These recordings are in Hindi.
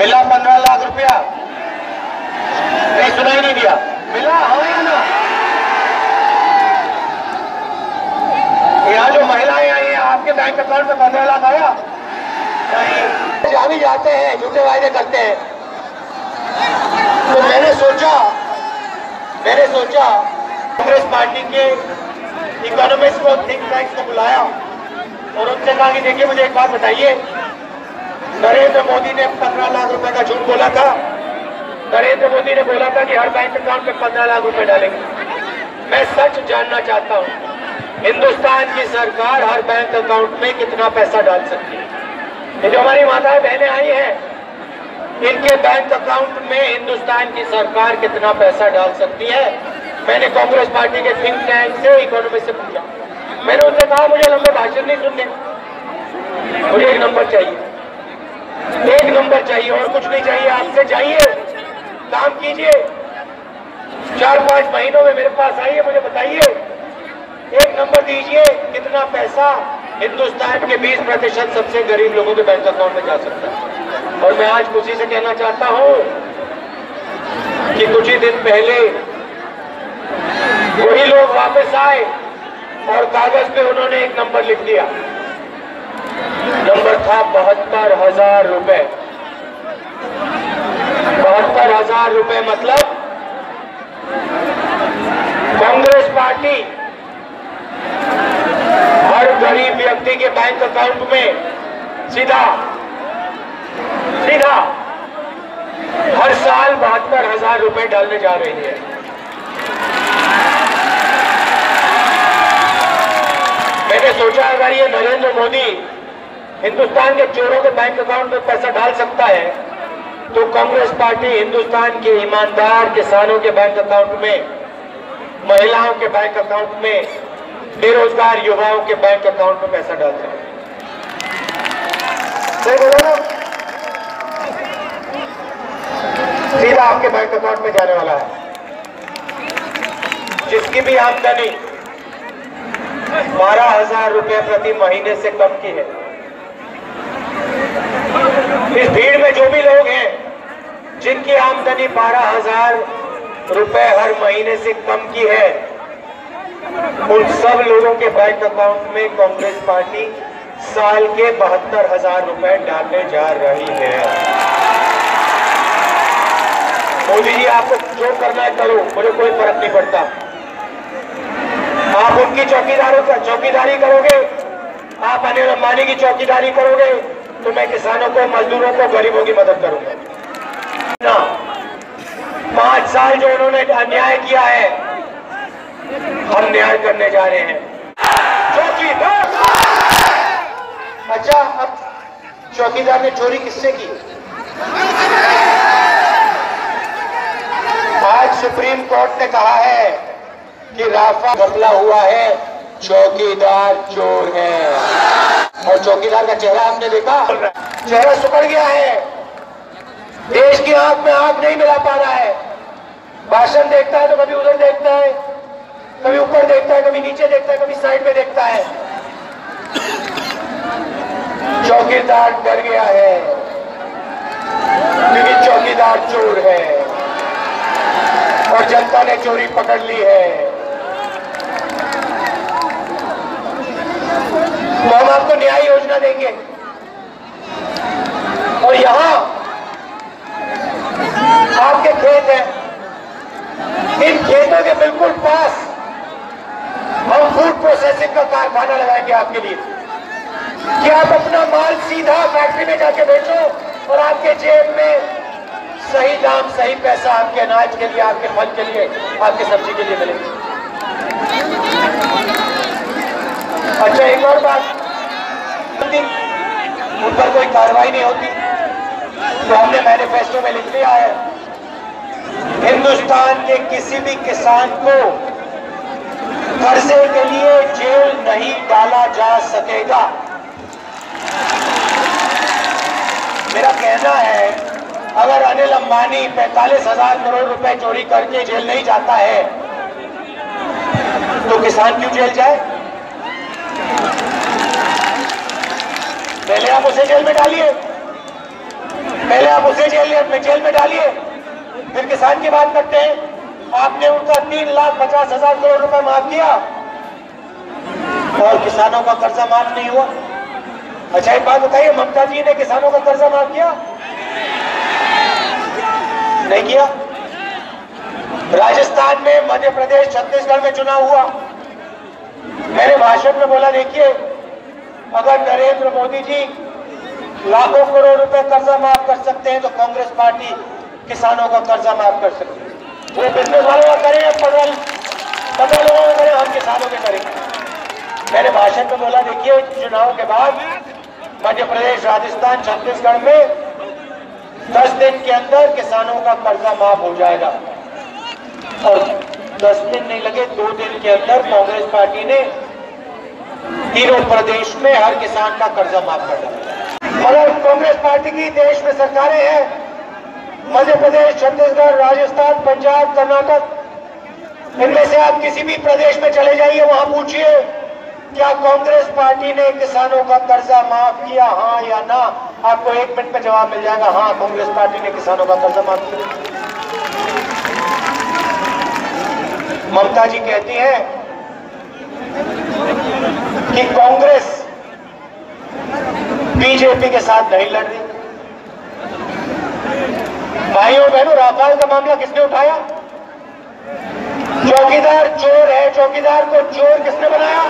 मिला 15 लाख रुपया, नहीं सुनाई नहीं दिया, मिला हो या ना? यहाँ जो महिलाएं आई हैं आपके बैंक अकाउंट में 15 लाख आया? नहीं, हम ही जाते हैं, झूठे वायदे करते हैं। तो मैंने सोचा कांग्रेस पार्टी के इकोनॉमिस्ट को, थिंक टैंक्स को बुलाया और उनसे कहा कि देखिए मुझे एक बात बताइए, नरेंद्र मोदी ने 15 लाख रुपए का झूठ बोला था। नरेंद्र मोदी ने बोला था कि हर बैंक अकाउंट में 15 लाख रुपए डालेंगे। मैं सच जानना चाहता हूं, हिंदुस्तान की सरकार हर बैंक अकाउंट में कितना पैसा डाल सकती है? ये जो हमारी माताएं बहनें आई हैं, इनके बैंक अकाउंट में हिंदुस्तान की सरकार कितना पैसा डाल सकती है? मैंने कांग्रेस पार्टी के थिंक टैंक से, इकोनॉमिस्ट से पूछा। मैंने उनसे कहा मुझे लंबे भाषण नहीं सुनने, मुझे एक नंबर चाहिए, एक नंबर चाहिए, और कुछ नहीं चाहिए। आपसे चाहिए काम कीजिए, 4-5 महीनों में मेरे पास आइए, मुझे बताइए, एक नंबर दीजिए, कितना पैसा हिंदुस्तान के 20% सबसे गरीब लोगों के बैंक अकाउंट में जा सकता है। और मैं आज खुशी से कहना चाहता हूं कि कुछ ही दिन पहले वही लोग वापस आए और कागज पे उन्होंने एक नंबर लिख दिया। नंबर था 72,000 रुपए। 72,000 रुपए मतलब कांग्रेस पार्टी हर गरीब व्यक्ति के बैंक अकाउंट में सीधा हर साल 72,000 रुपए डालने जा रही है। मैंने सोचा अगर ये नरेंद्र मोदी हिंदुस्तान के चोरों के बैंक अकाउंट में पैसा डाल सकता है, तो कांग्रेस पार्टी हिंदुस्तान के ईमानदार किसानों के बैंक अकाउंट में, महिलाओं के बैंक अकाउंट में, बेरोजगार युवाओं के बैंक अकाउंट में पैसा डाल सकते हैं। सही बोला ना? सीधा आपके बैंक अकाउंट में जाने वाला है। जिसकी भी आमदनी 12,000 रुपए प्रति महीने से कम की है, इस भीड़ में जो भी लोग हैं जिनकी आमदनी 12,000 रुपए हर महीने से कम की है, उन सब लोगों के बैंक अकाउंट में कांग्रेस पार्टी साल के 72,000 रुपए डालने जा रही है। मोदी जी, आपको जो करना है करो, मुझे कोई फर्क नहीं पड़ता। आप उनकी चौकीदारी करोगे, आप अनिल अंबानी की चौकीदारी करोगे, तो मैं किसानों को, मजदूरों को, गरीबों की मदद करूंगा ना। 5 साल जो उन्होंने अन्याय किया है, हम न्याय करने जा रहे हैं। चौकीदार, अच्छा, अब चौकीदार ने चोरी किससे की? आज सुप्रीम कोर्ट ने कहा है कि राफा घपला हुआ है, चौकीदार चोर है। और चौकीदार का चेहरा आपने देखा, चेहरा सुकड़ गया है, देश की आंख में आंख नहीं मिला पा रहा है। भाषण देखता है तो कभी उधर देखता है, कभी ऊपर देखता है, कभी नीचे देखता है, कभी साइड में देखता है। चौकीदार डर गया है क्योंकि चौकीदार चोर है और जनता ने चोरी पकड़ ली है। तो हम आपको न्याय योजना देंगे और यहां आपके खेत हैं, इन खेतों के बिल्कुल पास हम फूड प्रोसेसिंग का कारखाना लगाएंगे आपके लिए, कि आप अपना माल सीधा फैक्ट्री में जाके बेचो और आपके जेब में सही दाम, सही पैसा आपके अनाज के लिए, आपके फल के लिए, आपके सब्जी के लिए मिलेगी। अच्छा, एक और बात, उन पर कोई कार्रवाई नहीं होती, तो हमने मैनिफेस्टो में लिख दिया है, हिंदुस्तान के किसी भी किसान को कर्जे के लिए जेल नहीं डाला जा सकेगा। मेरा कहना है, अगर अनिल अंबानी 45,000 करोड़ रुपए चोरी करके जेल नहीं जाता है, तो किसान क्यों जेल जाए? पहले आप उसे जेल में डालिए, पहले आप उसे जेल में डालिए, फिर किसान की बात करते हैं। आपने उनका 3,50,000 करोड़ रुपए माफ किया और किसानों का कर्जा माफ नहीं हुआ। अच्छा एक बात बताइए, ममता जी ने किसानों का कर्जा माफ किया? नहीं किया। राजस्थान में, मध्य प्रदेश, छत्तीसगढ़ में चुनाव हुआ। मैंने भाषण में बोला, देखिए अगर नरेंद्र मोदी जी लाखों करोड़ रुपए कर्जा माफ कर सकते हैं तो कांग्रेस पार्टी किसानों का कर्जा माफ कर सकती है। वो बिजनेस वालों का करें, 15 लोगों का करें, हम किसानों के करेंगे। मैंने भाषण में बोला, देखिए चुनाव के बाद मध्य प्रदेश, राजस्थान, छत्तीसगढ़ में 10 दिन के अंदर किसानों का कर्जा माफ हो जाएगा। और 10 दिन नहीं लगे, 2 दिन के अंदर कांग्रेस पार्टी ने तीनों प्रदेश में हर किसान का कर्जा माफ कर दिया। मगर कांग्रेस पार्टी की देश में सरकारें हैं, मध्य प्रदेश, छत्तीसगढ़, राजस्थान, पंजाब, कर्नाटक, इनमें से आप किसी भी प्रदेश में चले जाइए, वहां पूछिए क्या कांग्रेस पार्टी ने किसानों का कर्जा माफ किया, हाँ या ना। आपको 1 मिनट में जवाब मिल जाएगा, हाँ कांग्रेस पार्टी ने किसानों का कर्जा माफ किया। ममता जी कहती हैं कि कांग्रेस बीजेपी के साथ नहीं लड़ रही। भाइयों बहनों, राफेल का मामला किसने उठाया? चौकीदार चोर है, चौकीदार को चोर किसने बनाया?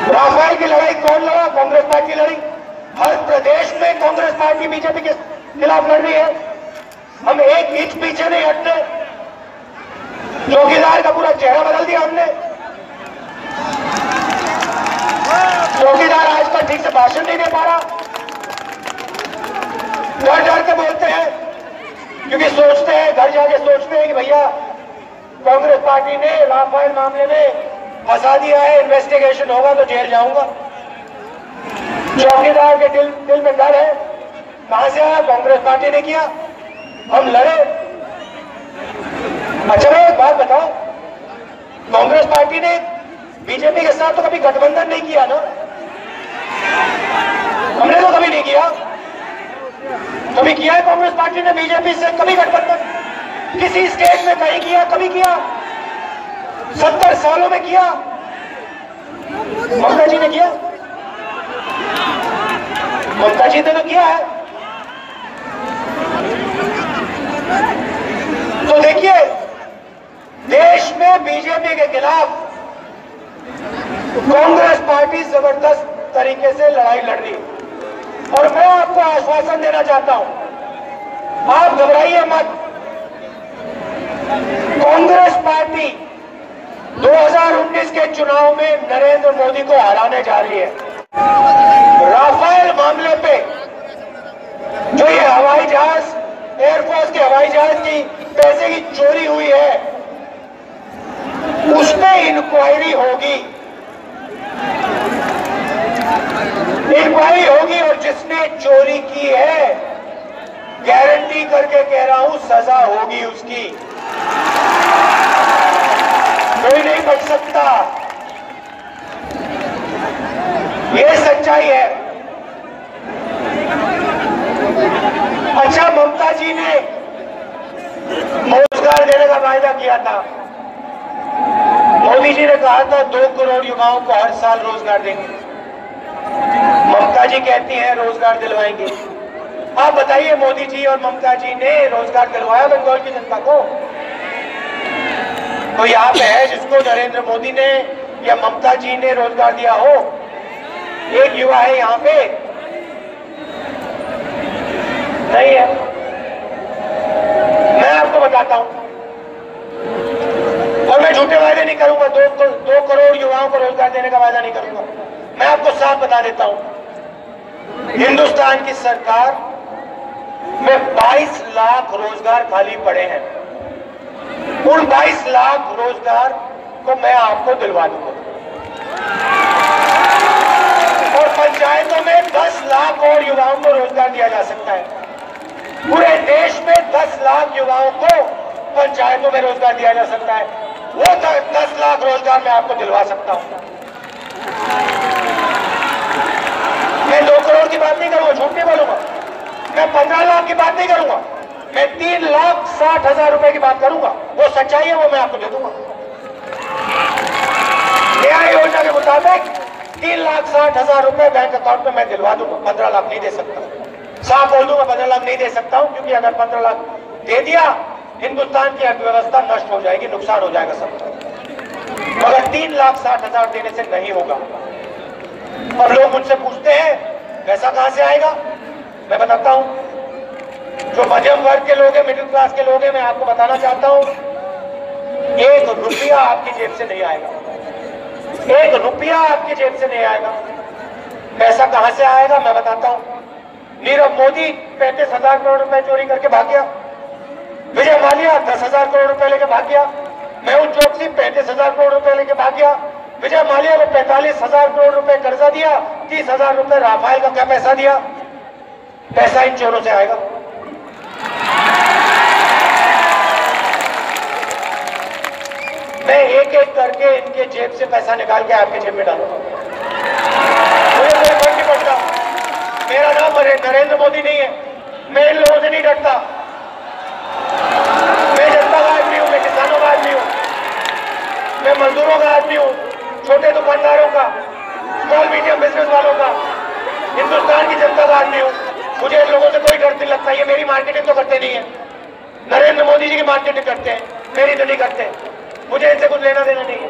राफेल की लड़ाई कौन लड़ा? कांग्रेस पार्टी लड़ी। हर प्रदेश में कांग्रेस पार्टी बीजेपी के खिलाफ लड़ रही है। हम एक इंच पीछे नहीं हटते। चौकीदार का पूरा चेहरा बदल दिया हमने। चौकीदार आजकल ठीक से भाषण नहीं दे पा रहा, डर डर के बोलते हैं, क्योंकि सोचते हैं, घर जाके सोचते हैं कि भैया कांग्रेस पार्टी ने राफेल मामले में फंसा दिया है, इन्वेस्टिगेशन होगा तो जेल जाऊंगा। चौकीदार के दिल में डर है। कहां से आया? कांग्रेस पार्टी ने किया, हम लड़े। अच्छा भाई एक बात बताओ, कांग्रेस पार्टी ने बीजेपी के साथ तो कभी गठबंधन नहीं किया ना? हमने तो कभी नहीं किया। कभी किया है कांग्रेस पार्टी ने बीजेपी से कभी गठबंधन? किसी स्टेट में कहीं किया? कभी किया? 70 सालों में किया? ममता जी ने किया? ममता जी ने तो किया है। तो देखिए, देश में बीजेपी के खिलाफ कांग्रेस पार्टी जबरदस्त तरीके से लड़ाई लड़ रही है। और मैं आपको आश्वासन देना चाहता हूं, आप घबराइए मत। कांग्रेस पार्टी 2019 के चुनाव में नरेंद्र मोदी को हराने जा रही है। राफेल मामले पे जो ये हवाई जहाज, एयरफोर्स के हवाई जहाज की पैसे की चोरी हुई है, उस पे इंक्वायरी होगी। इंक्वायरी होगी और जिसने चोरी की है, गारंटी करके कह रहा हूं, सजा होगी उसकी। कोई नहीं बच सकता। ये सच्चाई है। अच्छा, ममता जी ने रोजगार देने का वायदा किया था। मोदी जी ने कहा था 2 करोड़ युवाओं को हर साल रोजगार देंगे। ममता जी कहती हैं रोजगार दिलवाएंगे। आप बताइए, मोदी जी और ममता जी ने रोजगार दिलवाया बंगाल की जनता को? कोई आप है जिसको नरेंद्र मोदी ने या ममता जी ने रोजगार दिया हो? एक युवा है यहां पे? नहीं है। मैं आपको बताता हूं, और मैं झूठे वायदे नहीं करूंगा। 2 करोड़ युवाओं को रोजगार देने का वायदा नहीं करूंगा। मैं आपको साफ बता देता हूं, हिंदुस्तान की सरकार में 22 लाख रोजगार खाली पड़े हैं। उन 22 लाख रोजगार को मैं आपको दिलवा दूंगा। और पंचायतों में 10 लाख और युवाओं को रोजगार दिया जा सकता है। पूरे देश में 10 लाख युवाओं को पंचायतों में रोजगार दिया जा सकता है। वो 10 लाख रोजगार मैं आपको दिलवा सकता हूं। मैं 2 करोड़ की बात नहीं करूंगा, मैं 3,60,000 रुपए की बात करूंगा। वो सच्चाई है, वो मैं आपको दे दूंगा। न्याय योजना के मुताबिक 3,60,000 रुपए बैंक अकाउंट में मैं दिलवा दूंगा। 15 लाख नहीं दे सकता, साफ बोल दूंगा 15 लाख नहीं दे सकता हूं, क्योंकि अगर 15 लाख दे दिया हिंदुस्तान की अर्थव्यवस्था नष्ट हो जाएगी, नुकसान हो जाएगा सबका। मगर 3,60,000 देने से नहीं होगा। अब लोग मुझसे पूछते हैं पैसा कहां से आएगा, मैं बताता हूं। जो मध्यम वर्ग के लोग हैं, मिडिल क्लास के लोग हैं, मैं आपको बताना चाहता हूं, 1 रुपया आपकी जेब से नहीं आएगा। 1 रुपया आपकी जेब से नहीं आएगा। पैसा कहां से आएगा मैं बताता हूं। नीरव मोदी 35,000 करोड़ रुपए चोरी करके भाग गया। विजय माल्या 10,000 करोड़ रुपए लेके भाग गया। मेहुल चोकसी 35,000 करोड़ रुपए लेके भाग गया। विजय माल्या को 45,000 करोड़ रुपए कर्जा दिया, 30,000 रुपए राफेल का क्या पैसा दिया। पैसा इन चोरों से आएगा। मैं एक एक करके इनके जेब से पैसा निकाल के आपके जेब में डालूंगा। मुझे कोई फर्क नहीं पड़ता। मेरा नाम नरेंद्र मोदी नहीं है, मैं इन लोगों से नहीं डरता। मैं जनता का आदमी हूं, मैं किसानों का आदमी हूं, मैं मजदूरों का आदमी हूं, छोटे दुकानदारों का, स्मॉल मीडियम बिजनेस वालों का, हिंदुस्तान की जनता का आदमी हूं। मुझे इन लोगों से कोई डर नहीं लगता। ये मेरी मार्केटिंग तो करते नहीं है, नरेंद्र मोदी जी की मार्केटिंग करते हैं, मेरी तो नहीं करते। मुझे इनसे कुछ लेना देना नहीं है।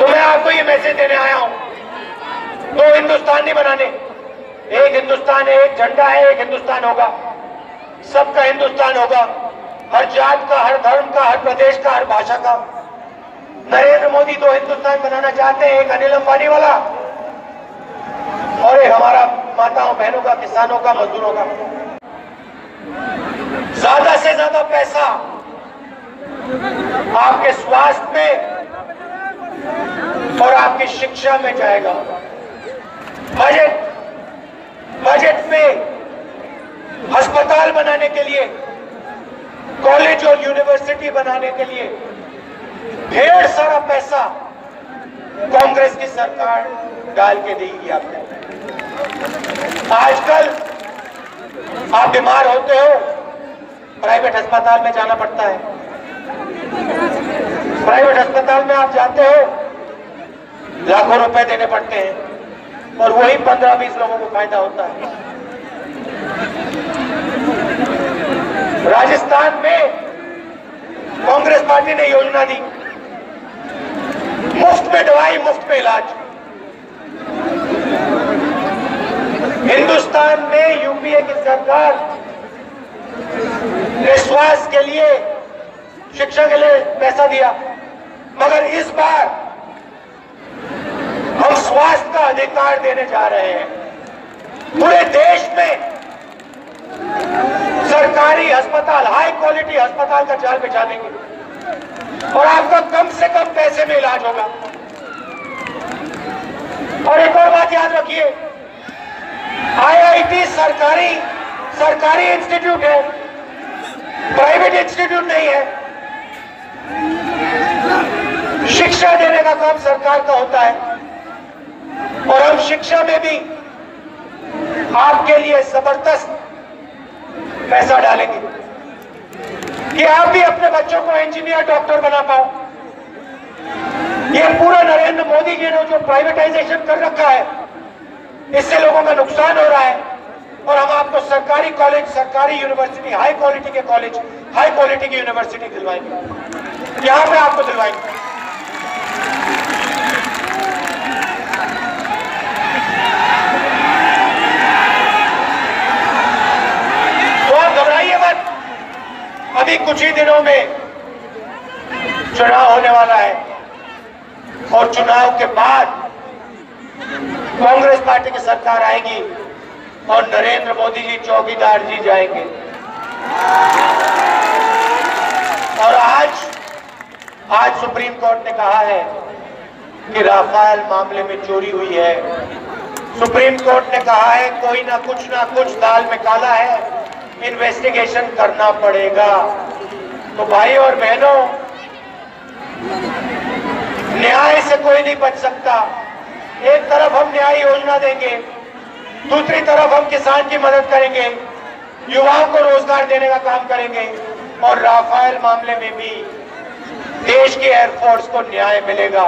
तो मैं आपको ये मैसेज देने आया हूं, 2 हिंदुस्तान नहीं बनाने। एक हिंदुस्तान है, एक झंडा है, एक हिंदुस्तान होगा, सबका हिंदुस्तान होगा, हर जात का, हर धर्म का, हर प्रदेश का, हर भाषा का। नरेंद्र मोदी 2 हिंदुस्तान बनाना चाहते हैं, एक अनिल अंबानी वाला और एक हमारा माताओं बहनों का, किसानों का, मजदूरों का। ज्यादा से ज्यादा पैसा आपके स्वास्थ्य में और आपकी शिक्षा में जाएगा। बजट में अस्पताल बनाने के लिए, कॉलेज और यूनिवर्सिटी बनाने के लिए ढेर सारा पैसा कांग्रेस की सरकार डाल के देगी आपको। आजकल आप बीमार होते हो, प्राइवेट अस्पताल में जाना पड़ता है। प्राइवेट अस्पताल में आप जाते हो, लाखों रुपए देने पड़ते हैं और वही 15-20 लोगों को फायदा होता है। राजस्थान में कांग्रेस पार्टी ने योजना दी, मुफ्त में दवाई, मुफ्त में इलाज। हिंदुस्तान में यूपीए की सरकार ने स्वास्थ्य के लिए, शिक्षा के लिए पैसा दिया, मगर इस बार हम स्वास्थ्य का अधिकार देने जा रहे हैं। पूरे देश में सरकारी अस्पताल, हाई क्वालिटी अस्पताल का जाल बिछा देंगे और आपका कम से कम पैसे में इलाज होगा। और एक और बात याद रखिए, आईआईटी सरकारी इंस्टीट्यूट है, प्राइवेट इंस्टीट्यूट नहीं है। शिक्षा देने का काम सरकार का होता है और हम शिक्षा में भी आपके लिए जबरदस्त पैसा डालेंगे कि आप भी अपने बच्चों को इंजीनियर, डॉक्टर बना पाओ। ये पूरा नरेंद्र मोदी जी ने जो प्राइवेटाइजेशन कर रखा है, इससे लोगों का नुकसान हो रहा है और हम आपको सरकारी कॉलेज, सरकारी यूनिवर्सिटी, हाई क्वालिटी के कॉलेज, हाई क्वालिटी की यूनिवर्सिटी दिलवाएंगे, यहां पे आपको दिलवाएंगे। तो आप घबराइए मत, अभी कुछ ही दिनों में चुनाव होने वाला है और चुनाव के बाद कांग्रेस पार्टी की सरकार आएगी और नरेंद्र मोदी जी चौकीदार जी जाएंगे। और आज सुप्रीम कोर्ट ने कहा है कि राफेल मामले में चोरी हुई है। सुप्रीम कोर्ट ने कहा है कोई ना कुछ दाल में काला है, इन्वेस्टिगेशन करना पड़ेगा। तो भाई और बहनों, न्याय से कोई नहीं बच सकता। एक तरफ हम न्याय योजना देंगे, दूसरी तरफ हम किसान की मदद करेंगे, युवाओं को रोजगार देने का काम करेंगे और राफेल मामले में भी देश की एयरफोर्स को न्याय मिलेगा।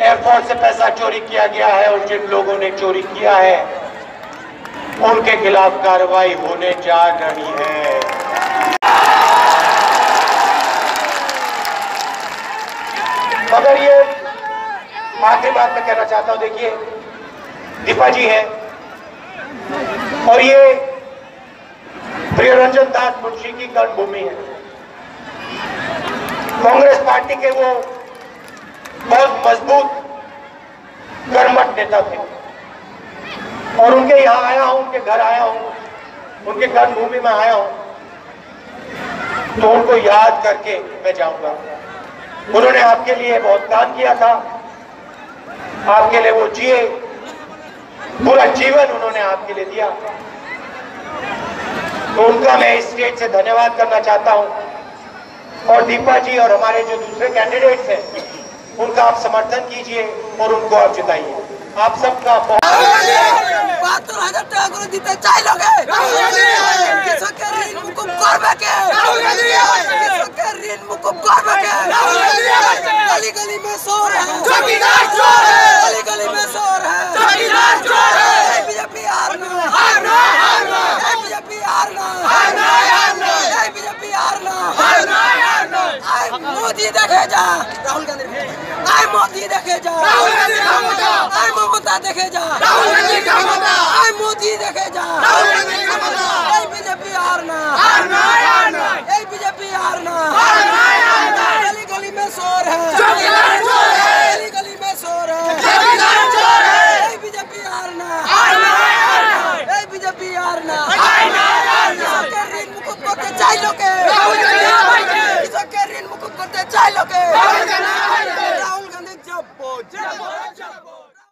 एयरफोर्स से पैसा चोरी किया गया है और जिन लोगों ने चोरी किया है उनके खिलाफ कार्रवाई होने जा रही है। मगर ये आखिरी बात मैं कहना चाहता हूं, देखिए दीपा जी हैं और ये प्रियरंजन दास मुंशी की कर्मभूमि है। कांग्रेस पार्टी के वो बहुत मजबूत कर्मठ नेता थे और उनके यहाँ आया हूं, उनके घर आया हूं, उनके कर्मभूमि में आया हूं, तो उनको याद करके मैं जाऊंगा। उन्होंने आपके लिए बहुत काम किया था, आपके लिए वो जिए, पूरा जीवन उन्होंने आपके लिए दिया, तो उनका मैं इस स्टेज से धन्यवाद करना चाहता हूं। और दीपा जी और हमारे जो दूसरे कैंडिडेट्स हैं उनका आप समर्थन कीजिए और उनको आप जिताइए। आप सबका गली गली में शोर है, गली गली में शोर है, बीजेपी हारना, बीजेपी हारना, बीजेपी हारना। मोदी देखे जा, राहुल गांधी आए, मोदी देखे जा, आए ममता देखे जा, आए मोदी देखे जा, बीजेपी हारना, बीजेपी हारना, गली गली में शोर है।